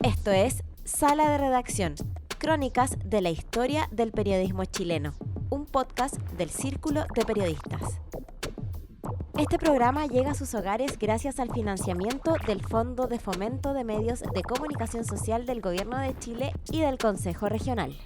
Esto es Sala de Redacción, crónicas de la historia del periodismo chileno, un podcast del Círculo de Periodistas. Este programa llega a sus hogares gracias al financiamiento del Fondo de Fomento de Medios de Comunicación Social del Gobierno de Chile y del Consejo Regional.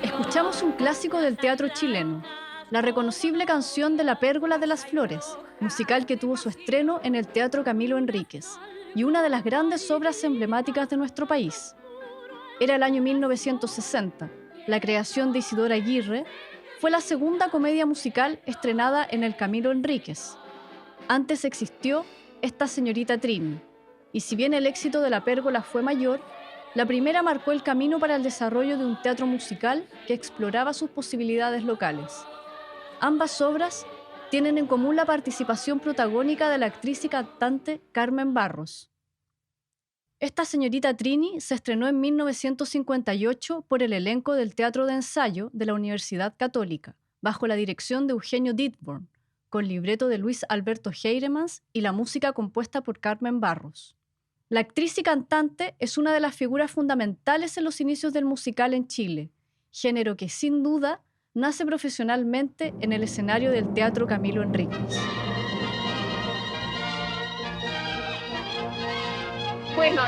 Escuchamos un clásico del teatro chileno, la reconocible canción de La Pérgola de las Flores, musical que tuvo su estreno en el Teatro Camilo Enríquez, y una de las grandes obras emblemáticas de nuestro país. Era el año 1960, la creación de Isidora Aguirre fue la segunda comedia musical estrenada en el Camilo Enríquez. Antes existió Esta señorita Trini, y si bien el éxito de La Pérgola fue mayor, la primera marcó el camino para el desarrollo de un teatro musical que exploraba sus posibilidades locales. Ambas obras tienen en común la participación protagónica de la actriz y cantante Carmen Barros. Esta señorita Trini se estrenó en 1958 por el elenco del Teatro de Ensayo de la Universidad Católica, bajo la dirección de Eugenio Dittborn, con libreto de Luis Alberto Heiremans y la música compuesta por Carmen Barros. La actriz y cantante es una de las figuras fundamentales en los inicios del musical en Chile, género que sin duda nace profesionalmente en el escenario del Teatro Camilo Enríquez. Bueno,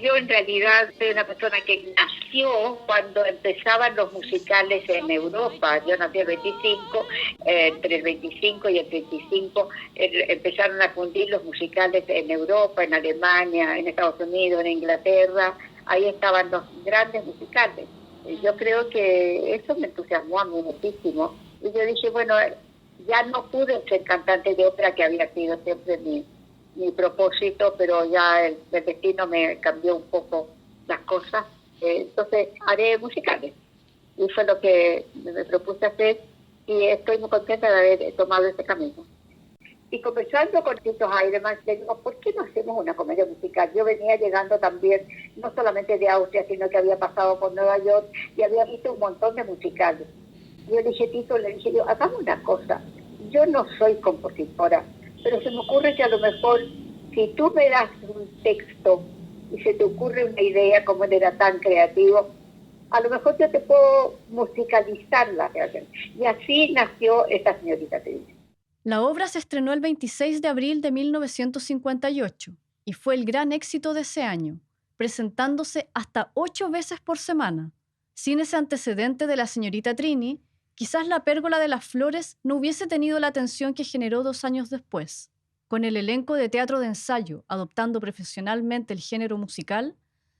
yo en realidad soy una persona que nació cuando empezaban los musicales en Europa. Yo nací el 25, entre el 25 y el 35 empezaron a fundir los musicales en Europa, en Alemania, en Estados Unidos, en Inglaterra. Ahí estaban los grandes musicales. Yo creo que eso me entusiasmó a mí muchísimo. Y yo dije, bueno, ya no pude ser cantante de ópera, que había sido siempre mi propósito, pero ya el destino me cambió un poco las cosas. Entonces haré musicales. Y fue lo que me propuse hacer y estoy muy contenta de haber tomado ese camino. Y conversando con Tito Heiremans, le digo, ¿por qué no hacemos una comedia musical? Yo venía llegando también, no solamente de Austria, sino que había pasado por Nueva York y había visto un montón de musicales. Yo le dije, Tito, hagamos una cosa. Yo no soy compositora, pero se me ocurre que a lo mejor, si tú me das un texto y se te ocurre una idea, como él era tan creativo, a lo mejor yo te puedo musicalizarla. Y así nació Esta señorita Trini. La obra se estrenó el 26 de abril de 1958 y fue el gran éxito de ese año, presentándose hasta 8 veces por semana. Sin ese antecedente de La señorita Trini, quizás La Pérgola de las Flores no hubiese tenido la atención que generó 2 años después. Con el elenco de Teatro de Ensayo adoptando profesionalmente el género musical,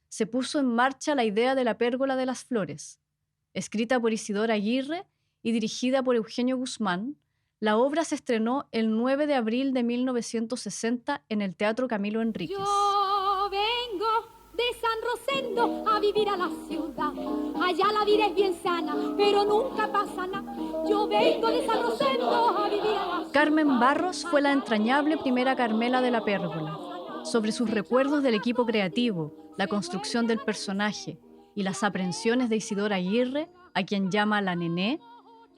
se puso en marcha la idea de La Pérgola de las Flores. Escrita por Isidora Aguirre y dirigida por Eugenio Guzmán, la obra se estrenó el 9 de abril de 1960 en el Teatro Camilo Enríquez. Yo vengo de San Rosendo a vivir a la ciudad. Allá la vida es bien sana, pero nunca pasa nada. Yo vengo de San Rosendo a vivir a la ciudad. Carmen Barros fue la entrañable primera Carmela de La Pérgola. Sobre sus recuerdos del equipo creativo, la construcción del personaje y las aprensiones de Isidora Aguirre, a quien llama la Nené,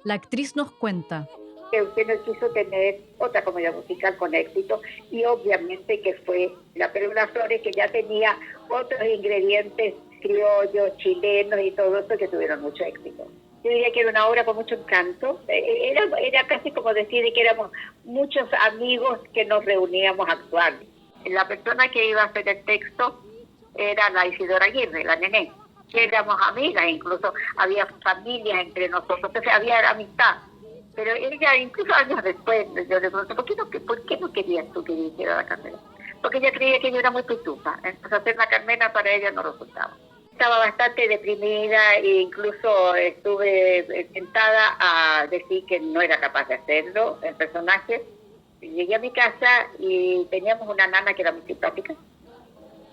la actriz nos cuenta. Eugenio quiso tener otra comedia musical con éxito y obviamente que fue La Pérgola de las Flores, que ya tenía otros ingredientes criollos, chilenos y todo eso que tuvieron mucho éxito. Yo diría que era una obra con mucho encanto. Era casi como decir que éramos muchos amigos que nos reuníamos a actuar. La persona que iba a hacer el texto era la Isidora Aguirre, la Nené. Éramos amigas, incluso había familias entre nosotros, entonces había amistad. Pero ella, incluso años después, yo le pregunté, ¿por qué no querías tú que hiciera la Carmela? Porque ella creía que yo era muy pitufa, entonces hacer la Carmela para ella no resultaba. Estaba bastante deprimida e incluso estuve tentada a decir que no era capaz de hacerlo, el personaje. Llegué a mi casa y teníamos una nana que era muy simpática.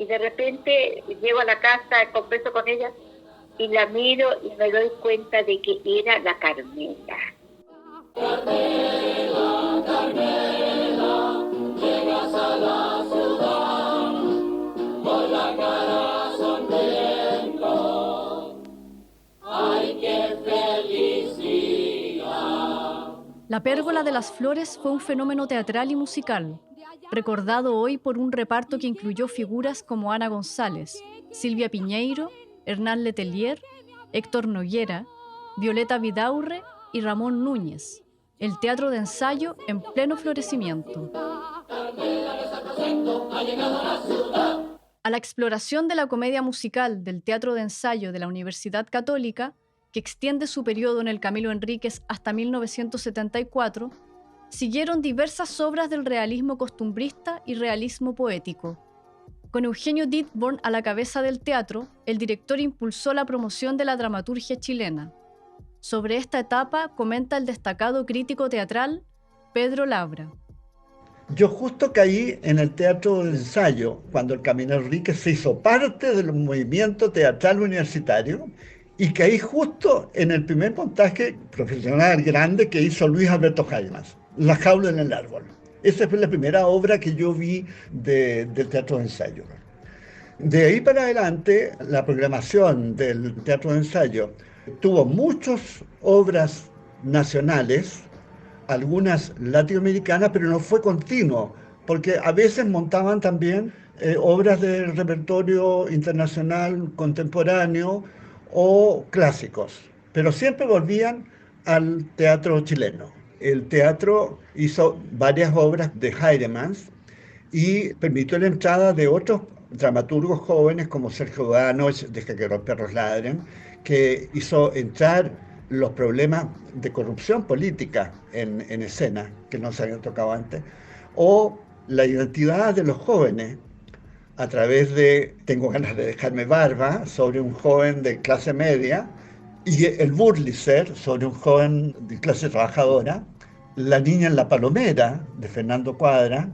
Y de repente llego a la casa, converso con ella y la miro y me doy cuenta de que era la Carmela. Carmela, Carmela, llegas a la La Pérgola de las Flores fue un fenómeno teatral y musical, recordado hoy por un reparto que incluyó figuras como Ana González, Silvia Piñeiro, Hernán Letelier, Héctor Noguera, Violeta Vidaurre y Ramón Núñez. El teatro de ensayo en pleno florecimiento. A la exploración de la comedia musical del teatro de ensayo de la Universidad Católica, que extiende su periodo en el Camilo Enríquez hasta 1974, siguieron diversas obras del realismo costumbrista y realismo poético. Con Eugenio Dittborn a la cabeza del teatro, el director impulsó la promoción de la dramaturgia chilena. Sobre esta etapa comenta el destacado crítico teatral Pedro Labra. Yo justo caí en el teatro de ensayo cuando el Camilo Enríquez se hizo parte del movimiento teatral universitario y caí justo en el primer montaje profesional grande que hizo Luis Alberto Jaimas, La jaula en el árbol. Esa fue la primera obra que yo vi del teatro de ensayo. De ahí para adelante, la programación del teatro de ensayo tuvo muchas obras nacionales, algunas latinoamericanas, pero no fue continuo, porque a veces montaban también obras del repertorio internacional contemporáneo o clásicos, pero siempre volvían al teatro chileno. El teatro hizo varias obras de Heidemans y permitió la entrada de otros dramaturgos jóvenes como Sergio Banoch, Deja que los perros ladren, que hizo entrar los problemas de corrupción política en escena, que no se habían tocado antes, o la identidad de los jóvenes a través de Tengo ganas de dejarme barba, sobre un joven de clase media, y el Burlicer, sobre un joven de clase trabajadora, La niña en la palomera, de Fernando Cuadra,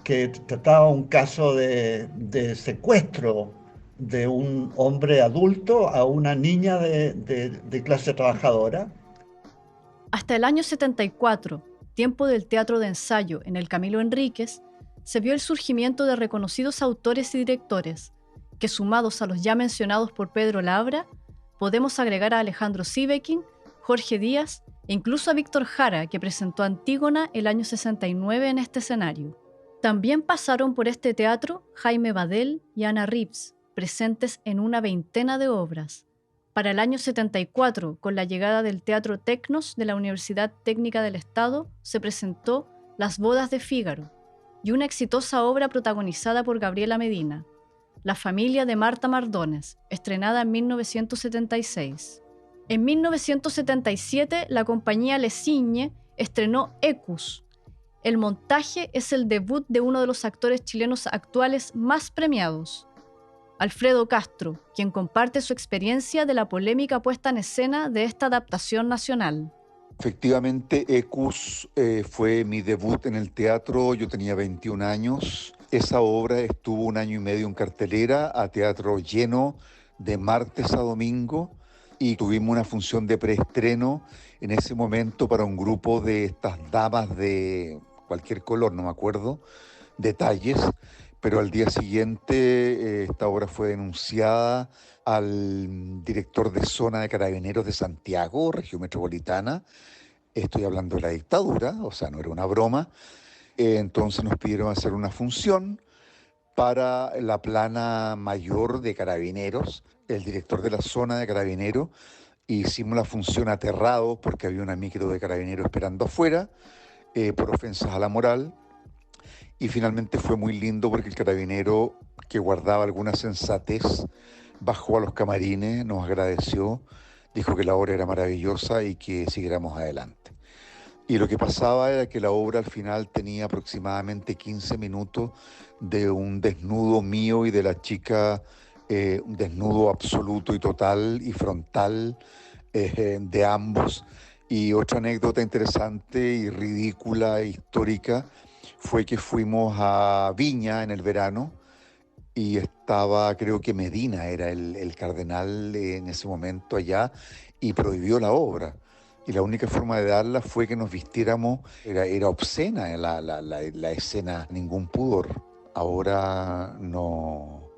que trataba un caso de secuestro de un hombre adulto a una niña de clase trabajadora. Hasta el año 74, tiempo del teatro de ensayo en el Camilo Enríquez, se vio el surgimiento de reconocidos autores y directores, que sumados a los ya mencionados por Pedro Labra, podemos agregar a Alejandro Sieveking, Jorge Díaz e incluso a Víctor Jara, que presentó Antígona el año 69 en este escenario. También pasaron por este teatro Jaime Badel y Ana Reeves, presentes en una veintena de obras. Para el año 74, con la llegada del Teatro Tecnos de la Universidad Técnica del Estado, se presentó Las bodas de Fígaro y una exitosa obra protagonizada por Gabriela Medina, La familia de Marta Mardones, estrenada en 1976. En 1977, la compañía Le Cygne estrenó Ecus. El montaje es el debut de uno de los actores chilenos actuales más premiados, Alfredo Castro, quien comparte su experiencia de la polémica puesta en escena de esta adaptación nacional. Efectivamente, Ecus fue mi debut en el teatro, yo tenía 21 años. Esa obra estuvo 1 año y medio en cartelera, a teatro lleno de martes a domingo, y tuvimos una función de preestreno en ese momento para un grupo de estas damas de cualquier color, no me acuerdo, detalles, pero al día siguiente esta obra fue denunciada al director de zona de Carabineros de Santiago, región metropolitana. Estoy hablando de la dictadura, o sea, no era una broma. Entonces nos pidieron hacer una función para la plana mayor de Carabineros, el director de la zona de Carabineros. Hicimos la función aterrados porque había una micro de Carabineros esperando afuera por ofensas a la moral. Y finalmente fue muy lindo porque el carabinero, que guardaba alguna sensatez, bajó a los camarines, nos agradeció, dijo que la obra era maravillosa y que siguiéramos adelante. Y lo que pasaba era que la obra al final tenía aproximadamente 15 minutos de un desnudo mío y de la chica, un desnudo absoluto y total y frontal de ambos. Y otra anécdota interesante y ridícula e histórica fue que fuimos a Viña en el verano y estaba, creo que Medina era el cardenal en ese momento allá, y prohibió la obra. Y la única forma de darla fue que nos vistiéramos, era obscena la escena, ningún pudor. Ahora no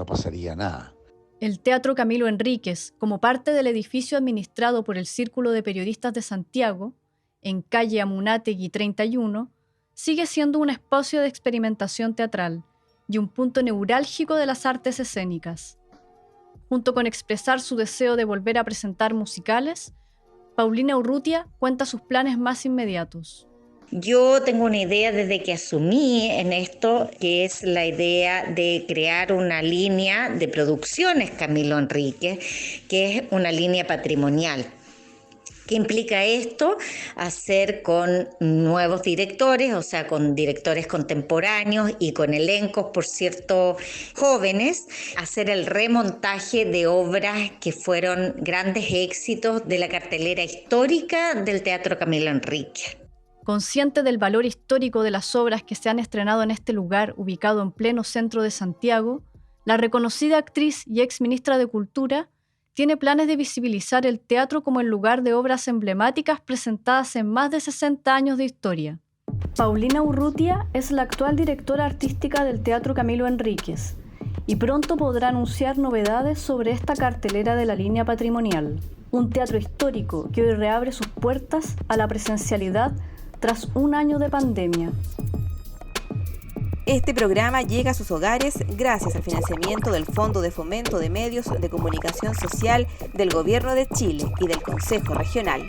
pasaría nada. El Teatro Camilo Enríquez, como parte del edificio administrado por el Círculo de Periodistas de Santiago, en calle Amunátegui 31, sigue siendo un espacio de experimentación teatral y un punto neurálgico de las artes escénicas. Junto con expresar su deseo de volver a presentar musicales, Paulina Urrutia cuenta sus planes más inmediatos. Yo tengo una idea desde que asumí en esto, que es la idea de crear una línea de producciones Camilo Enríquez, que es una línea patrimonial. ¿Qué implica esto? Hacer con nuevos directores, o sea, con directores contemporáneos y con elencos, por cierto, jóvenes, hacer el remontaje de obras que fueron grandes éxitos de la cartelera histórica del Teatro Camilo Enríquez. Consciente del valor histórico de las obras que se han estrenado en este lugar ubicado en pleno centro de Santiago, la reconocida actriz y ex ministra de Cultura tiene planes de visibilizar el teatro como el lugar de obras emblemáticas presentadas en más de 60 años de historia. Paulina Urrutia es la actual directora artística del Teatro Camilo Enríquez y pronto podrá anunciar novedades sobre esta cartelera de la línea patrimonial, un teatro histórico que hoy reabre sus puertas a la presencialidad tras un año de pandemia. Este programa llega a sus hogares gracias al financiamiento del Fondo de Fomento de Medios de Comunicación Social del Gobierno de Chile y del Consejo Regional.